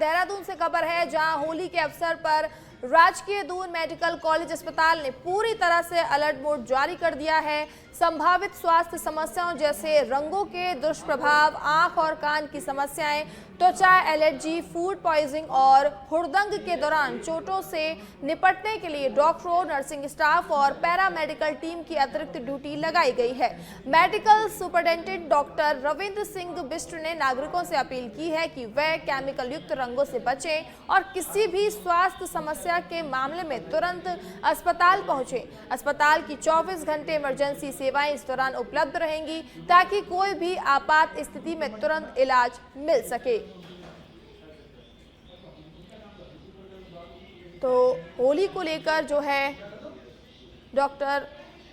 देहरादून से खबर है, जहां होली के अवसर पर राजकीय दून मेडिकल कॉलेज अस्पताल ने पूरी तरह से अलर्ट मोड जारी कर दिया है। संभावित स्वास्थ्य समस्याओं जैसे रंगों के दुष्प्रभाव, आंख और कान की समस्याएं, त्वचा एलर्जी, फूड पॉइजनिंग और हुड़दंग के दौरान चोटों से निपटने के लिए डॉक्टरों, नर्सिंग स्टाफ और पैरामेडिकल टीम की अतिरिक्त ड्यूटी लगाई गई है। Medical superintendent doctor Ravindra Singh Bisht ने नागरिकों से अपील की है कि वे केमिकल युक्त रंगों से बचें और किसी भी स्वास्थ्य समस्या के मामले में तुरंत अस्पताल पहुंचे। अस्पताल की 24 घंटे इमरजेंसी सेवाएं इस दौरान उपलब्ध रहेंगी ताकि कोई भी आपात स्थिति में तुरंत इलाज मिल सके। तो होली को लेकर जो है डॉक्टर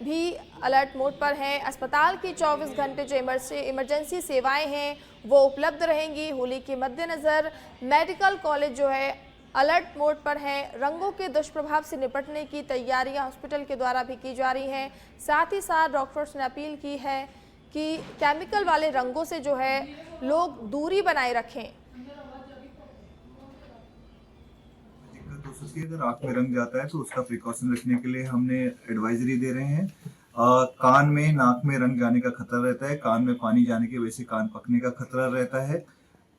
भी अलर्ट मोड पर हैं। अस्पताल की 24 घंटे जो इमरजेंसी सेवाएं हैं वो उपलब्ध रहेंगी। होली के मद्देनज़र मेडिकल कॉलेज जो है अलर्ट मोड पर हैं। रंगों के दुष्प्रभाव से निपटने की तैयारियां हॉस्पिटल के द्वारा भी की जा रही हैं। साथ ही साथ डॉक्टर्स ने अपील की है कि केमिकल वाले रंगों से जो है लोग दूरी बनाए रखें। अगर आंख में रंग जाता है तो उसका प्रिकॉशन रखने के लिए हमने एडवाइजरी दे रहे हैं। कान में, नाक में रंग जाने का खतरा रहता है, कान में पानी जाने की वजह से कान पकने का खतरा रहता है।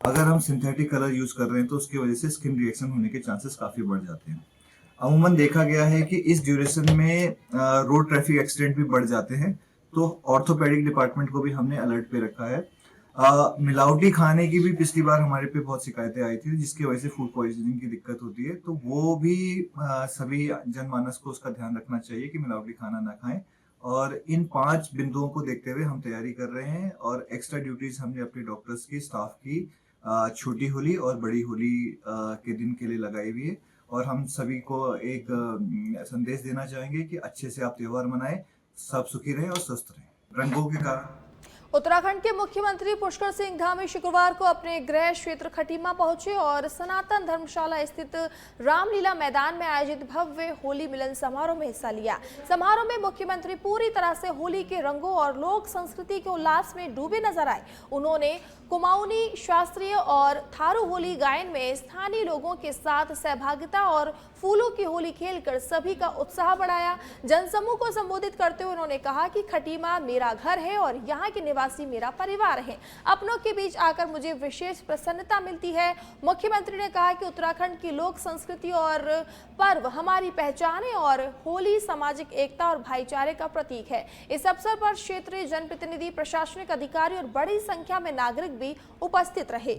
अगर हम सिंथेटिक कलर यूज कर रहे हैं तो उसकी वजह से स्किन रिएक्शन होने के चांसेस काफी बढ़ जाते हैं। अमूमन देखा गया है कि इस ड्यूरेशन में रोड ट्रैफिक एक्सीडेंट भी बढ़ जाते हैं, तो ऑर्थोपेडिक डिपार्टमेंट को भी हमने अलर्ट पे रखा है। मिलावटी खाने की भी पिछली बार हमारे पे बहुत शिकायतें आई थी, जिसकी वजह से फूड पॉइजनिंग की दिक्कत होती है। तो वो भी सभी जनमानस को उसका ध्यान रखना चाहिए कि मिलावटी खाना ना खाएं। और इन 5 बिंदुओं को देखते हुए हम तैयारी कर रहे हैं और एक्स्ट्रा ड्यूटीज हमने अपने डॉक्टर्स की, स्टाफ की छोटी होली और बड़ी होली के दिन के लिए लगाई हुई है। और हम सभी को एक संदेश देना चाहेंगे कि अच्छे से आप त्योहार मनाएं, सब सुखी रहें और स्वस्थ रहें। रंगों के कारण उत्तराखंड के मुख्यमंत्री पुष्कर सिंह धामी शुक्रवार को अपने गृह क्षेत्र खटीमा पहुंचे और सनातन धर्मशाला स्थित रामलीला मैदान में आयोजित भव्य होली मिलन समारोह में हिस्सा लिया। समारोह में मुख्यमंत्री पूरी तरह से होली के रंगों और लोक संस्कृति के उल्लास में डूबे नजर आए। उन्होंने कुमाऊनी, शास्त्रीय और थारू होली गायन में स्थानीय लोगों के साथ सहभागिता और फूलों की होली खेलकर सभी का उत्साह बढ़ाया। जनसमूह को संबोधित करते हुए उन्होंने कहा कि खटीमा मेरा घर है और यहाँ के निवासी मेरा परिवार है। अपनों के बीच आकर मुझे विशेष प्रसन्नता मिलती है। मुख्यमंत्री ने कहा कि उत्तराखंड की लोक संस्कृति और पर्व हमारी पहचान है और होली सामाजिक एकता और भाईचारे का प्रतीक है। इस अवसर पर क्षेत्रीय जनप्रतिनिधि, प्रशासनिक अधिकारी और बड़ी संख्या में नागरिक भी उपस्थित रहे।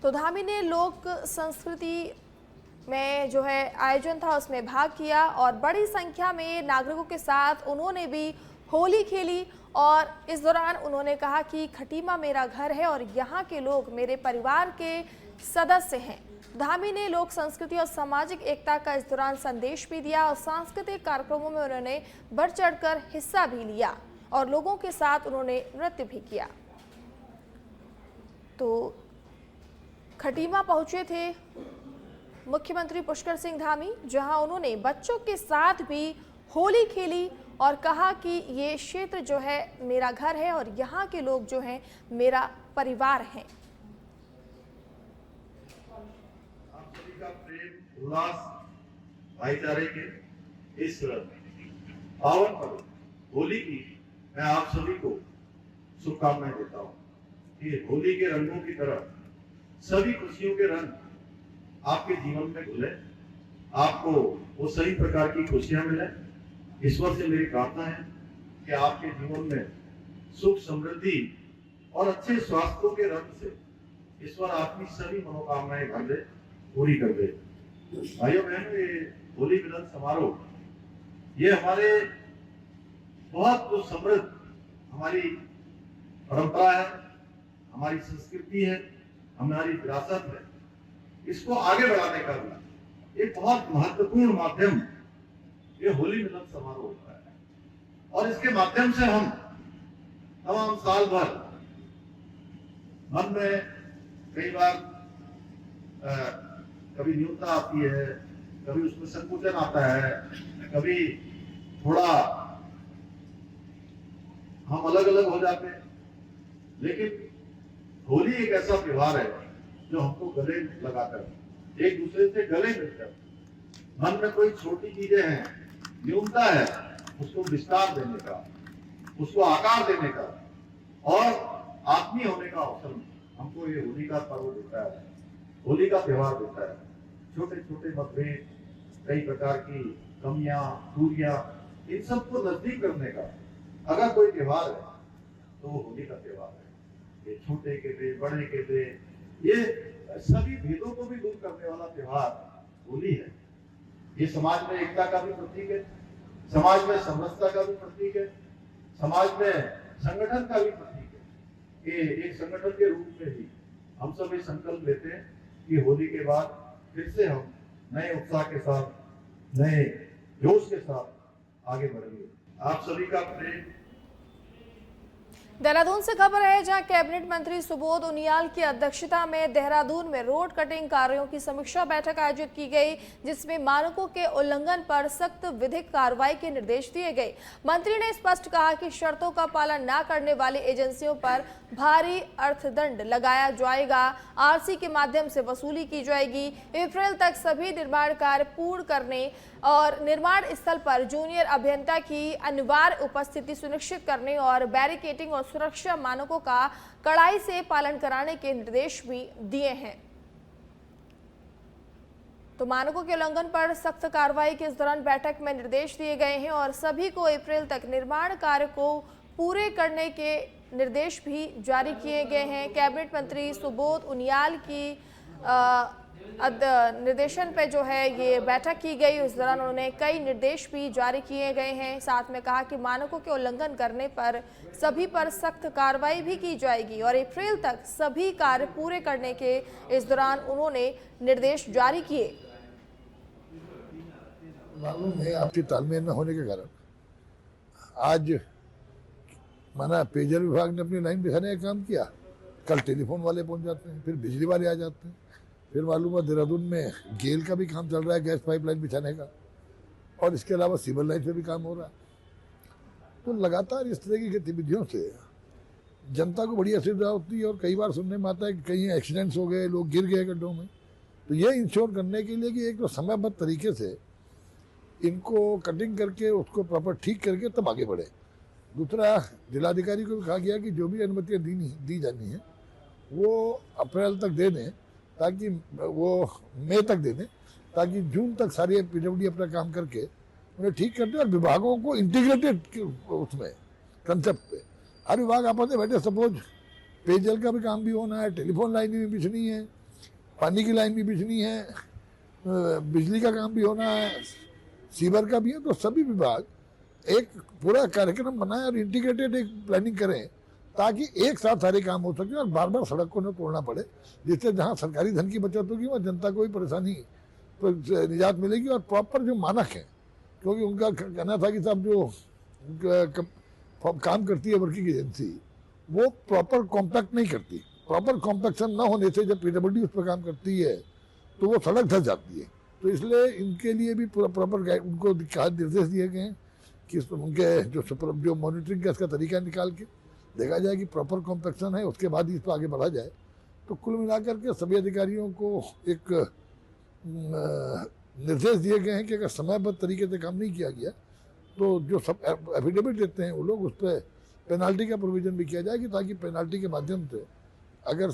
तो धामी ने लोक संस्कृति में जो है आयोजन था उसमें भाग किया और बड़ी संख्या में नागरिकों के साथ उन्होंने भी होली खेली। और इस दौरान उन्होंने कहा कि खटीमा मेरा घर है और यहाँ के लोग मेरे परिवार के सदस्य हैं। धामी ने लोक संस्कृति और सामाजिक एकता का इस दौरान संदेश भी दिया और सांस्कृतिक कार्यक्रमों में उन्होंने बढ़ चढ़कर हिस्सा भी लिया और लोगों के साथ उन्होंने नृत्य भी किया। तो खटीमा पहुंचे थे मुख्यमंत्री पुष्कर सिंह धामी, जहां उन्होंने बच्चों के साथ भी होली खेली और कहा कि ये क्षेत्र जो है मेरा घर है और यहाँ के लोग जो हैं मेरा परिवार हैं। आप सभी का प्रेम, उल्लास, भाईचारे के इस पावन पर्व होली की मैं आप सभी को शुभकामनाएं देता हूँ कि होली के रंगों की तरह सभी खुशियों के रंग आपके जीवन में घुले, आपको वो सही प्रकार की खुशियां मिले। ईश्वर से मेरी प्रार्थना है कि आपके जीवन में सुख, समृद्धि और अच्छे स्वास्थ्य के रंग से ईश्वर आपकी सभी मनोकामनाएं भर दे, पूरी कर दे। भाइयों बहनों, ये होली मिलन समारोह ये हमारे बहुत समृद्ध हमारी परंपरा है, हमारी संस्कृति है, हमारी विरासत है। इसको आगे बढ़ाने का भी एक बहुत महत्वपूर्ण माध्यम ये होली मिलन समारोह होता है और इसके माध्यम से हम तमाम साल भर मन में कई बार कभी न्यूनता आती है, कभी उसमें संकुचन आता है, कभी थोड़ा हम अलग अलग हो जाते हैं, लेकिन होली एक ऐसा त्योहार है जो हमको गले लगाकर, एक दूसरे से गले मिलकर, मन में कोई छोटी चीजें हैं, न्यूनता है, उसको विस्तार देने का, उसको आकार देने का और आत्मीय होने का अवसर हमको ये होली का पर्व देता है, होली का त्योहार देता है। छोटे छोटे मतभेद, कई प्रकार की कमियां, दूरियां, इन सबको नजदीक करने का अगर कोई त्योहार है तो वो होली का त्योहार है। ये छोटे के थे, बड़े के थे, ये सभी भेदों को भी दूर करने वाला त्योहार होली है। ये समाज में एकता का भी प्रतीक है, समाज में समरसता का भी प्रतीक है, समाज में संगठन का भी प्रतीक है। ये एक संगठन के रूप में भी हम सब ये संकल्प लेते हैं कि होली के बाद फिर से हम नए उत्साह के साथ, नए जोश के साथ आगे बढ़ेंगे। आप सभी का प्रेम। देहरादून से खबर है, जहां कैबिनेट मंत्री सुबोध उनियाल की अध्यक्षता में देहरादून में रोड कटिंग कार्यों की समीक्षा बैठक आयोजित की गई, जिसमें मानकों के उल्लंघन पर सख्त विधिक कार्रवाई के निर्देश दिए गए। मंत्री ने स्पष्ट कहा कि शर्तों का पालन न करने वाली एजेंसियों पर भारी अर्थदंड लगाया जाएगा, आरसी के माध्यम से वसूली की जाएगी। अप्रैल तक सभी निर्माण कार्य पूर्ण करने और निर्माण स्थल पर जूनियर अभियंता की अनिवार्य उपस्थिति सुनिश्चित करने और बैरिकेडिंग और सुरक्षा मानकों का कड़ाई से पालन कराने के निर्देश भी दिए हैं। तो मानकों के उल्लंघन पर सख्त कार्रवाई के इस दौरान बैठक में निर्देश दिए गए हैं और सभी को अप्रैल तक निर्माण कार्य को पूरे करने के निर्देश भी जारी किए गए हैं। कैबिनेट मंत्री सुबोध उनियाल की निर्देशन पे जो है ये बैठक की गई। उस दौरान उन्होंने कई निर्देश भी जारी किए गए हैं। साथ में कहा कि मानकों के उल्लंघन करने पर सभी पर सख्त कार्रवाई भी की जाएगी और अप्रैल तक सभी कार्य पूरे करने के इस दौरान उन्होंने निर्देश जारी किए। मालूम है आपसी तालमेल न होने के कारण आज माना पेयजल विभाग ने अपनी लाइन बिछाने का काम किया, कल टेलीफोन वाले पहुंच जाते हैं, फिर बिजली वाले आ जाते हैं, फिर मालूम है देहरादून में गेल का भी काम चल रहा है, गैस पाइपलाइन बिछाने का, और इसके अलावा सिविल लाइन पे भी काम हो रहा है। तो लगातार इस तरह की गतिविधियों से जनता को बड़ी असुविधा होती है और कई बार सुनने में आता है कि कहीं एक्सीडेंट्स हो गए, लोग गिर गए गड्ढों में। तो ये इंश्योर करने के लिए कि एक तो समयबद्ध तरीके से इनको कटिंग करके उसको प्रॉपर ठीक करके तब आगे बढ़े। दूसरा, जिलाधिकारी को भी कहा गया कि जो भी अनुमतियाँ दी जानी है वो अप्रैल तक दे दें, ताकि वो मई तक दे दें, ताकि जून तक सारे पीडब्ल्यूडी अपना काम करके उन्हें ठीक करते हैं और विभागों को इंटीग्रेटेड उसमें कंसेप्ट पे हर विभाग आपस में बैठे। सपोज पेयजल का भी काम भी होना है, टेलीफोन लाइन भी बिछनी है, पानी की लाइन भी बिछनी है, बिजली का काम भी होना है, सीवर का भी है। तो सभी विभाग एक पूरा कार्यक्रम बनाए और इंटीग्रेटेड एक प्लानिंग करें ताकि एक साथ सारे काम हो सके और बार बार सड़क को न तोड़ना पड़े, जिससे जहाँ सरकारी धन की बचत होगी वहाँ जनता को भी परेशानी तो निजात मिलेगी। और प्रॉपर जो मानक है, क्योंकि उनका कहना था कि साहब जो काम करती है वर्किंग एजेंसी वो प्रॉपर कॉम्पैक्ट नहीं करती, प्रॉपर कॉम्पैक्शन न होने से जब पीडब्ल्यूडी उस पर काम करती है तो वो सड़क धंस जाती है। तो इसलिए इनके लिए भी पूरा प्रॉपर उनको निर्देश दिए गए हैं कि उनके जो मॉनिटरिंग का इसका तरीका निकाल के देखा जाए कि प्रॉपर कॉम्पैक्शन है, उसके बाद ही इस पर आगे बढ़ा जाए। तो कुल मिलाकर के सभी अधिकारियों को एक निर्देश दिए गए हैं कि अगर समयबद्ध तरीके से काम नहीं किया गया तो जो सब एफिडेविट देते हैं वो लोग उस पर पेनाल्टी का प्रोविजन भी किया जाएगी, ताकि पेनाल्टी के माध्यम से अगर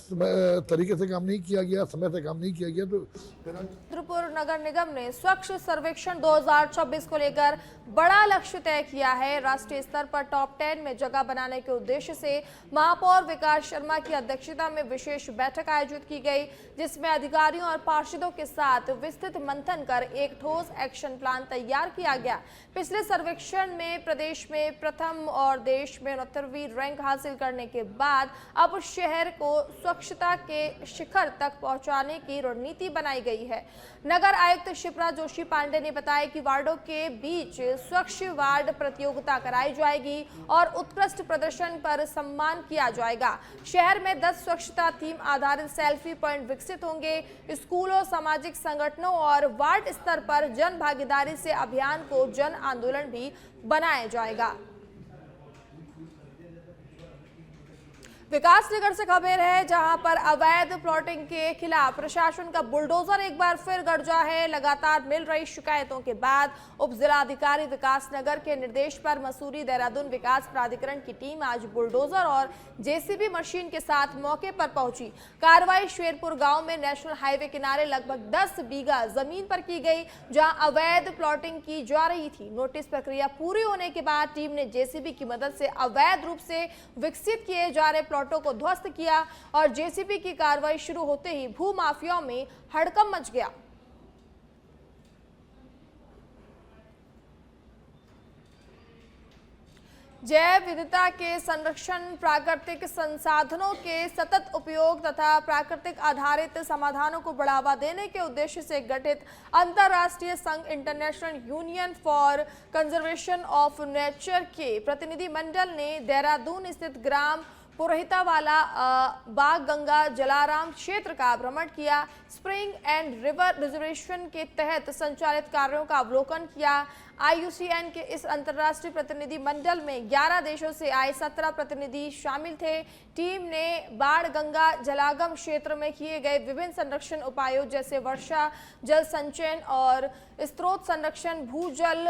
तरीके से काम नहीं किया गया, समय से काम नहीं किया गया तो रुद्रपुर नगर निगम ने स्वच्छ सर्वेक्षण 2026 को लेकर बड़ा लक्ष्य तय किया है। राष्ट्रीय स्तर पर टॉप 10 में जगह बनाने के उद्देश्य से महापौर विकास शर्मा की अध्यक्षता में विशेष बैठक आयोजित की गई, जिसमें अधिकारियों और पार्षदों के साथ विस्तृत मंथन कर एक ठोस एक्शन प्लान तैयार किया गया। पिछले सर्वेक्षण में प्रदेश में प्रथम और देश में 69वीं रैंक हासिल करने के बाद अब शहर को स्वच्छता के शिखर तक पहुंचाने की रणनीति बनाई गई है। नगर आयुक्त शिप्रा जोशी पांडे ने बताया कि वार्डों के बीच स्वच्छ वार्ड प्रतियोगिता कराई जाएगी और उत्कृष्ट प्रदर्शन पर सम्मान किया जाएगा। शहर में 10 स्वच्छता थीम आधारित सेल्फी पॉइंट विकसित होंगे। स्कूलों, सामाजिक संगठनों और वार्ड स्तर पर जन भागीदारी से अभियान को जन आंदोलन भी बनाया जाएगा। विकासनगर से खबर है, जहां पर अवैध प्लॉटिंग के खिलाफ प्रशासन का बुलडोजर एक बार फिर गरजा है। लगातार मिल रही शिकायतों के बाद उप जिलाधिकारी विकासनगर के निर्देश पर मसूरी देहरादून विकास प्राधिकरण की टीम आज बुलडोजर और जेसीबी मशीन के साथ मौके पर पहुंची। कार्रवाई शेरपुर गांव में नेशनल हाईवे किनारे लगभग 10 बीघा जमीन पर की गई, जहां अवैध प्लॉटिंग की जा रही थी। नोटिस प्रक्रिया पूरी होने के बाद टीम ने जेसीबी की मदद से अवैध रूप से विकसित किए जा रहे प्लॉटों को ध्वस्त किया और जेसीबी की कार्रवाई शुरू होते ही भू माफियाओं में हड़कंप मच गया। जैव विविधता के संरक्षण, प्राकृतिक संसाधनों के सतत उपयोग तथा प्राकृतिक आधारित समाधानों को बढ़ावा देने के उद्देश्य से गठित अंतर्राष्ट्रीय संघ international union for conservation of nature के प्रतिनिधि मंडल ने देहरादून स्थित ग्राम पुरोहितावाला बाग गंगा जलाराम क्षेत्र का भ्रमण किया। स्प्रिंग एंड रिवर रिजर्वेशन के तहत संचालित कार्यों का अवलोकन किया। IUCN के इस अंतर्राष्ट्रीय प्रतिनिधि मंडल में 11 देशों से आए 17 प्रतिनिधि शामिल थे। टीम ने बाढ़ गंगा जलागम क्षेत्र में किए गए विभिन्न संरक्षण उपायों जैसे वर्षा जल संचयन और स्रोत संरक्षण, भूजल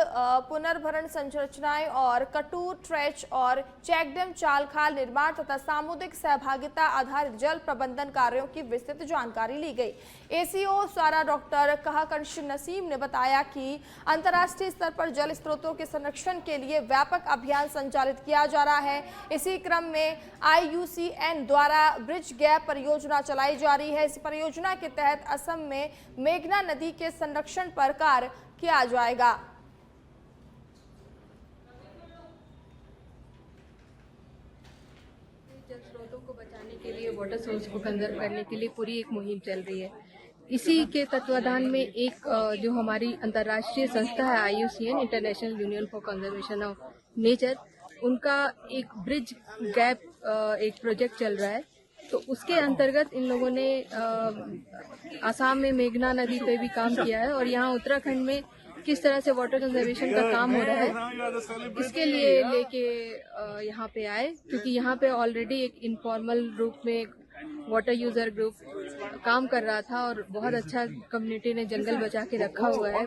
पुनर्भरण संरचनाएं और कटूर ट्रेच और चेकडैम चाल खाल निर्माण तथा सामुदायिक सहभागिता आधारित जल प्रबंधन कार्यों की विस्तृत जानकारी ली गई। ACO द्वारा डॉक्टर कहकश नसीम ने बताया कि अंतर्राष्ट्रीय स्तर पर जल स्रोतों के संरक्षण के लिए व्यापक अभियान संचालित किया जा रहा है। इसी क्रम में IUCN द्वारा ब्रिज गैप परियोजना चलाई जा रही है। इस परियोजना के तहत असम में मेघना नदी के संरक्षण पर कार्य किया जाएगा। जल स्रोतों को बचाने के लिए, वाटर सोर्स को कंजर्व करने के लिए पूरी एक मुहिम चल रही है। इसी के तत्वाधान में एक जो हमारी अंतर्राष्ट्रीय संस्था है IUCN international union for conservation of nature, उनका एक ब्रिज गैप एक प्रोजेक्ट चल रहा है। तो उसके अंतर्गत इन लोगों ने आसाम में मेघना नदी पे भी काम किया है और यहाँ उत्तराखंड में किस तरह से वाटर कंजर्वेशन का काम हो रहा है, इसके लिए लेके यहाँ पे आए, क्योंकि यहाँ पे ऑलरेडी एक इनफॉर्मल रूप में वाटर यूजर ग्रुप काम कर रहा था और बहुत अच्छा कम्युनिटी ने जंगल बचा के रखा हुआ है।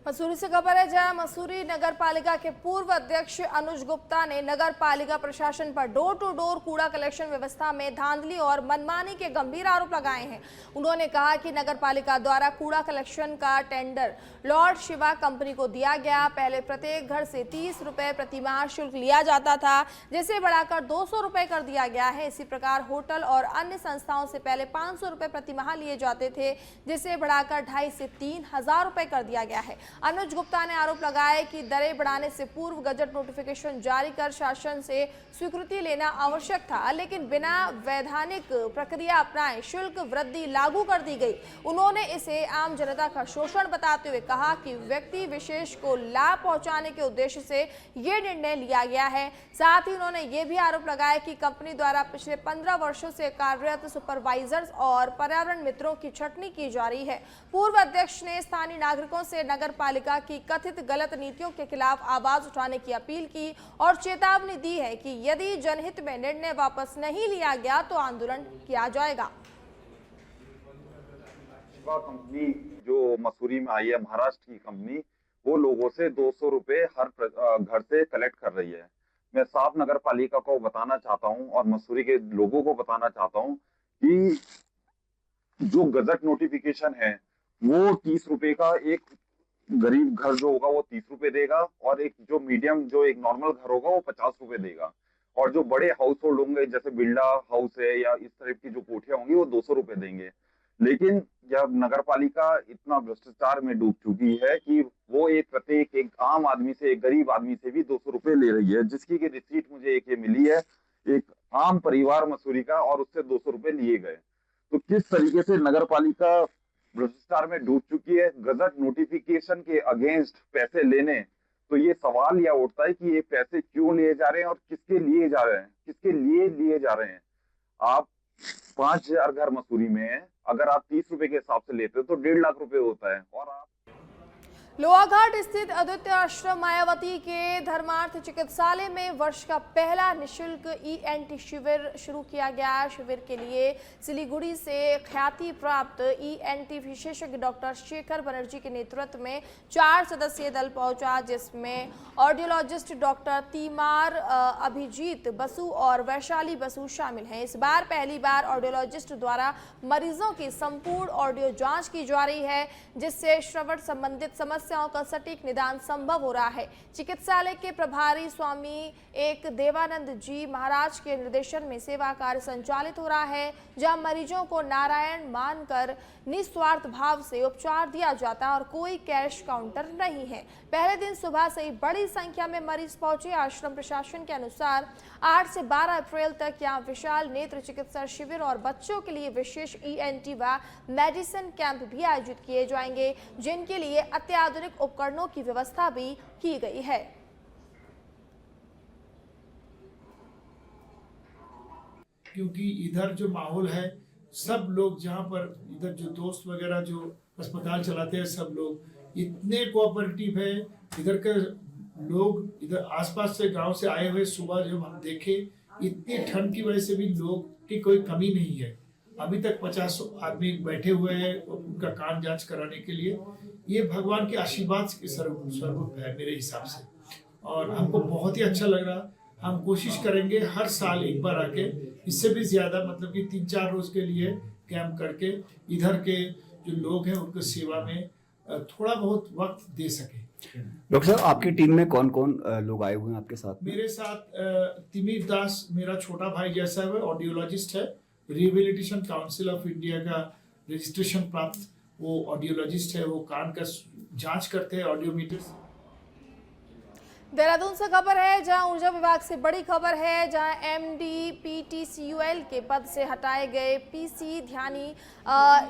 मसूरी से खबर है, जहां मसूरी नगर पालिका के पूर्व अध्यक्ष अनुज गुप्ता ने नगर पालिका प्रशासन पर डोर टू डोर कूड़ा कलेक्शन व्यवस्था में धांधली और मनमानी के गंभीर आरोप लगाए हैं। उन्होंने कहा कि नगर पालिका द्वारा कूड़ा कलेक्शन का टेंडर लॉर्ड शिवा कंपनी को दिया गया। पहले प्रत्येक घर से 30 रुपए प्रति माह शुल्क लिया जाता था, जिसे बढ़ाकर 200 रुपए कर दिया गया है। इसी प्रकार होटल और अन्य संस्थाओं से पहले 500 रुपए प्रति माह लिए जाते थे, जिसे बढ़ाकर 2500 से 3000 रुपए कर दिया गया है। अनुज गुप्ता ने आरोप लगाया कि दरें बढ़ाने से पूर्व गजट नोटिफिकेशन जारी कर शासन से स्वीकृति लेना आवश्यक था, लेकिन बिना वैधानिक प्रक्रिया अपनाए शुल्क वृद्धि लागू कर दी गई। उन्होंने इसे आम जनता का शोषण बताते हुए कहा कि व्यक्ति विशेष को लाभ पहुंचाने के उद्देश्य से ये निर्णय लिया गया है। साथ ही उन्होंने ये भी आरोप लगाया कि कंपनी द्वारा पिछले 15 वर्षों से कार्यरत सुपरवाइजर्स और पर्यावरण मित्रों की छटनी की जा रही है। पूर्व अध्यक्ष ने स्थानीय नागरिकों से नगर पालिका की कथित गलत नीतियों के खिलाफ आवाज उठाने की अपील की और चेतावनी दी है कि यदि जनहित में निर्णय वापस नहीं लिया गया तो आंदोलन किया जाएगा। शिवा कंपनी जो मसूरी में आई है, महाराष्ट्र की कंपनी, वो लोगों से 200 रुपए हर घर से कलेक्ट कर रही है। मैं साफ नगर पालिका को बताना चाहता हूं और मसूरी के लोगों को बताना चाहता हूं कि जो गजट नोटिफिकेशन है वो 30 रुपए का, एक गरीब घर जो होगा वो 30 रुपए देगा और एक जो मीडियम जो एक नॉर्मल घर होगा वो 50 रुपए देगा, और जो बड़े हाउस होल्ड होंगे जैसे बिरला हाउस है या इस तरह की जो कोठियां होंगी वो 200 रुपए देंगे। लेकिन जब नगर पालिका इतना भ्रष्टाचार में डूब चुकी है कि वो प्रत्येक एक आम आदमी से, एक गरीब आदमी से भी 200 रुपए ले रही है, जिसकी की रिसीट मुझे एक ये मिली है, एक आम परिवार मसूरी का, और उससे 200 रुपए लिए गए। तो किस तरीके से नगर पालिका भ्रष्टाचार में डूब चुकी है गजट नोटिफिकेशन के अगेंस्ट पैसे लेने, तो ये सवाल यह उठता है कि ये पैसे क्यों लिए जा रहे हैं और किसके लिए जा रहे हैं, किसके लिए लिए जा रहे हैं। आप 5000 घर मसूरी में है, अगर आप 30 रुपए के हिसाब से लेते हो तो 1.5 लाख रुपए होता है। और आप लोहाघाट स्थित अद्वैत आश्रम मायावती के धर्मार्थ चिकित्सालय में वर्ष का पहला निशुल्क ENT शिविर शुरू किया गया। शिविर के लिए सिलीगुड़ी से ख्याति प्राप्त ENT विशेषज्ञ डॉक्टर शेखर बनर्जी के नेतृत्व में 4 सदस्यीय दल पहुंचा, जिसमें ऑडियोलॉजिस्ट डॉक्टर तीमार अभिजीत बसु और वैशाली बसु शामिल हैं। इस बार पहली बार ऑडियोलॉजिस्ट द्वारा मरीजों की संपूर्ण ऑडियो जांच की जा रही है, जिससे श्रवण संबंधित समस्याओं का सटीक निदान संभव हो रहा है। चिकित्सालय के प्रभारी स्वामी एक देवानंद जी महाराज के निर्देशन में सेवा कार्य संचालित हो रहा है, जहां मरीजों को नारायण मानकर निस्वार्थ भाव से उपचार दिया जाता है और कोई कैश काउंटर नहीं है। पहले दिन सुबह से ही बड़ी संख्या में मरीज पहुंचे। आश्रम प्रशासन के अनुसार 8 से 12 अप्रैल तक यहां विशाल नेत्र चिकित्सा शिविर और बच्चों के लिए विशेष ENT व मेडिसिन कैंप भी आयोजित किए जाएंगे, जिनके लिए अत्याधुनिक उपकरणों की व्यवस्था भी की गई है। क्योंकि इधर जो माहौल है, सब लोग जहाँ पर इधर जो दोस्त वगैरह जो अस्पताल चलाते हैं, सब लोग इतने कोऑपरेटिव है। इधर के लोग इधर आसपास से गांव से आए हुए, सुबह जब हम देखे इतनी ठंड की वजह से भी लोग की कोई कमी नहीं है। अभी तक 50 आदमी बैठे हुए हैं उनका कान जांच कराने के लिए। ये भगवान के आशीर्वाद के स्वरूप है मेरे हिसाब से, और हमको बहुत ही अच्छा लग रहा। हम कोशिश करेंगे हर साल एक बार आके, इससे भी ज्यादा, मतलब कि 3-4 रोज के लिए कैंप करके इधर के जो लोग हैं उनको सेवा में थोड़ा बहुत वक्त दे सके। डॉक्टर साहब, आपकी टीम में कौन कौन लोग आए हुए हैं आपके साथ? मेरे साथ तिमिर दास मेरा छोटा भाई जैसा है, ऑडियोलॉजिस्ट है, रिहेबिलिटेशन काउंसिल ऑफ इंडिया का रजिस्ट्रेशन प्राप्त वो ऑडियोलॉजिस्ट है। वो कान का जांच करते हैं ऑडियोमीटर। देहरादून से खबर है, जहां ऊर्जा विभाग से बड़ी खबर है, जहां MD PTCUL के पद से हटाए गए PC ध्यानी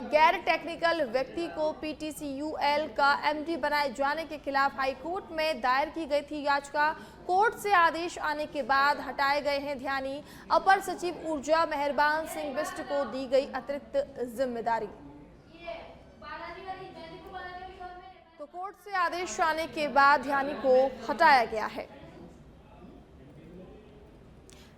गैर टेक्निकल व्यक्ति को PTCUL का MD बनाए जाने के खिलाफ हाईकोर्ट में दायर की गई थी याचिका। कोर्ट से आदेश आने के बाद हटाए गए हैं ध्यानी। अपर सचिव ऊर्जा मेहरबान सिंह बिष्ट को दी गई अतिरिक्त जिम्मेदारी। तो कोर्ट से आदेश आने के बाद ध्यानी को हटाया गया है।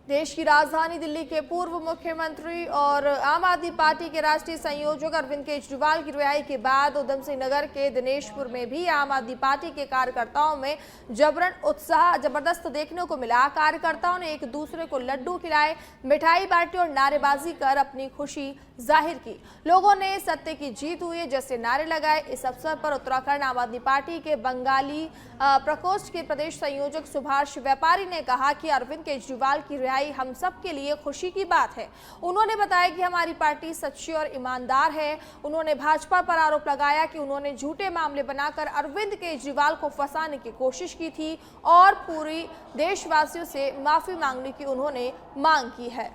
देश की राजधानी दिल्ली के पूर्व मुख्यमंत्री और आम आदमी पार्टी के राष्ट्रीय संयोजक अरविंद केजरीवाल की रिहाई के बाद उधम सिंह नगर के दिनेशपुर में भी आम आदमी पार्टी के कार्यकर्ताओं में जबरन उत्साह जबरदस्त देखने को मिला। कार्यकर्ताओं ने एक दूसरे को लड्डू खिलाए, मिठाई बांटी और नारेबाजी कर अपनी खुशी जाहिर की। लोगों ने सत्य की जीत हुई है जैसे नारे लगाए। इस अवसर पर उत्तराखंड आम आदमी पार्टी के बंगाली प्रकोष्ठ के प्रदेश संयोजक सुभाष व्यापारी ने कहा कि अरविंद केजरीवाल की रिहाई हम सब के लिए खुशी की बात है। उन्होंने बताया कि हमारी पार्टी सच्ची और ईमानदार है। उन्होंने भाजपा पर आरोप लगाया कि उन्होंने झूठे मामले बनाकर अरविंद केजरीवाल को फंसाने की कोशिश की थी और पूरी देशवासियों से माफी मांगने की उन्होंने मांग की है।